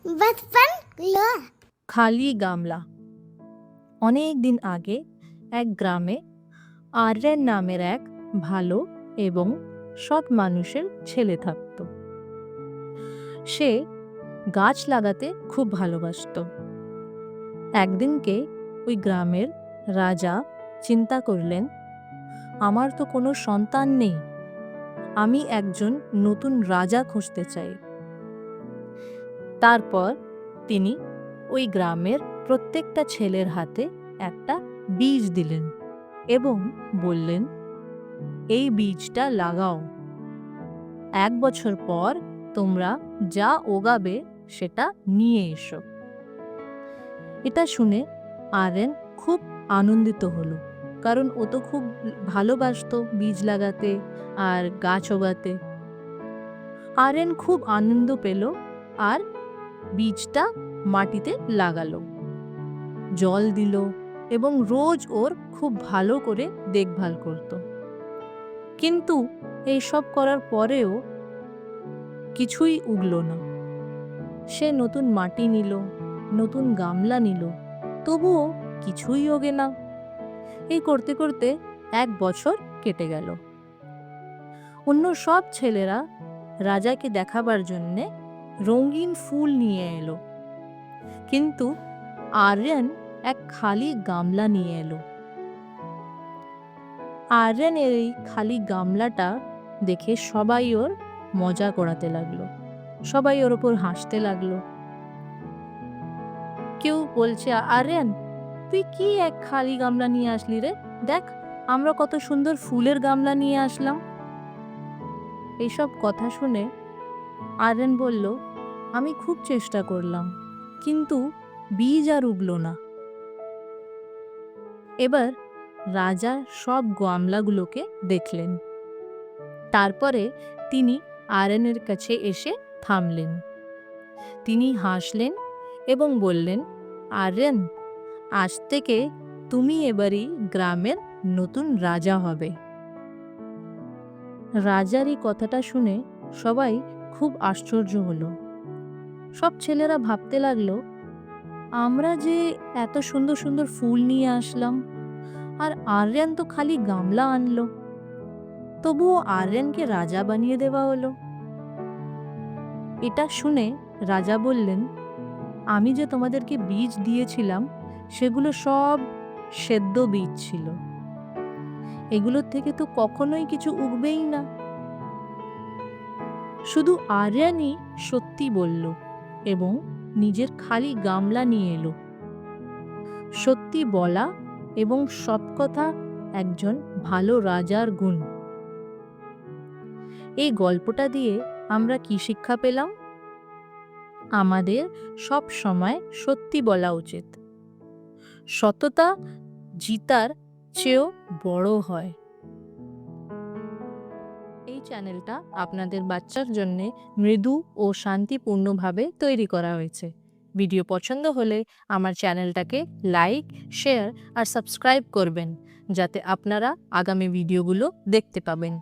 बचपन लो খালি গামলা। অনেক দিন আগে এক গ্রামে আর্যেন নামের এক ভালো এবং সৎ মানুষের ছেলে থাকত। সে গাছ লাগাতে খুব ভালোবাসতো। একদিনকে ওই গ্রামের রাজা চিন্তা করলেন, আমার তো কোনো সন্তান নেই, আমি একজন নতুন রাজা খুঁজতে চাই। তারপর তিনি ওই গ্রামের প্রত্যেকটা ছেলের হাতে একটা বীজ দিলেন এবং বললেন, এই বীজটা লাগাও, 1 বছর পর তোমরা যা ওগাবে সেটা নিয়ে এসো। এটা শুনে আর্যেন খুব আনন্দিত হলো, কারণ ও তো খুব ভালোবাসতো বীজ লাগাতে আর গাছ ওগাতে। আর্যেন খুব আনন্দ পেল আর বীজটা মাটিতে লাগালো, জল দিল এবং রোজ ওর খুব ভালো করে দেখভাল করত। কিন্তু এইসব করার পরেও কিছুই উগলো না। সে নতুন মাটি নিল, নতুন গামলা নিল, তবুও কিছুই ওগে না। এই করতে করতে 1 বছর কেটে গেল। অন্য সব ছেলেরা রাজাকে দেখাবার জন্যে রঙিন ফুল নিয়ে এলো, কিন্তু আর্যেন এক খালি গামলা নিয়ে এলো। আর্যেনের এই খালি গামলাটা দেখে সবাই ওর মজা করাতে লাগলো, সবাই ওর ওপর হাসতে লাগলো। কেউ বলছে, আর্যেন তুই কি এক খালি গামলা নিয়ে আসলি রে, দেখ আমরা কত সুন্দর ফুলের গামলা নিয়ে আসলাম। এইসব কথা শুনে আর্যেন বলল, আমি খুব চেষ্টা করলাম, কিন্তু বীজ আর উগলো না। এবার রাজা সব গামলাগুলোকে দেখলেন। তারপরে তিনি আর্যেনের কাছে এসে থামলেন। তিনি হাসলেন এবং বললেন, আর্যেন, আজ থেকে তুমি এবারই গ্রামের নতুন রাজা হবে। রাজার এই কথাটা শুনে সবাই খুব আশ্চর্য হলো। সব ছেলেরা ভাবতে লাগলো, আমরা যে এত সুন্দর সুন্দর ফুল নিয়ে আসলাম আর আর্যেন তো খালি গামলা আনলো, তবুও আর্যেনকে রাজা বানিয়ে দেওয়া হলো। এটা শুনে রাজা বললেন, আমি যে তোমাদেরকে বীজ দিয়েছিলাম সেগুলো সব সেদ্ধ বীজ ছিল, এগুলোর থেকে তো কখনোই কিছু উগবেই না। শুধু আর্যেনই সত্যি বলল এবং নিজের খালি গামলা নিয়ে এলো। সত্যি বলা এবং সৎ কথা একজন ভালো রাজার গুণ। এই গল্পটা দিয়ে আমরা কি শিক্ষা পেলাম? আমাদের সব সময় সত্যি বলা উচিত। সততা জিতার চেয়েও বড় হয়। এই চ্যানেলটা আপনাদের বাচ্চার জন্য মৃদু ও শান্তিপূর্ণভাবে তৈরি করা হয়েছে। ভিডিও পছন্দ হলে আমার চ্যানেলটাকে লাইক, শেয়ার আর সাবস্ক্রাইব করবেন, যাতে আপনারা আগামী ভিডিওগুলো দেখতে পাবেন।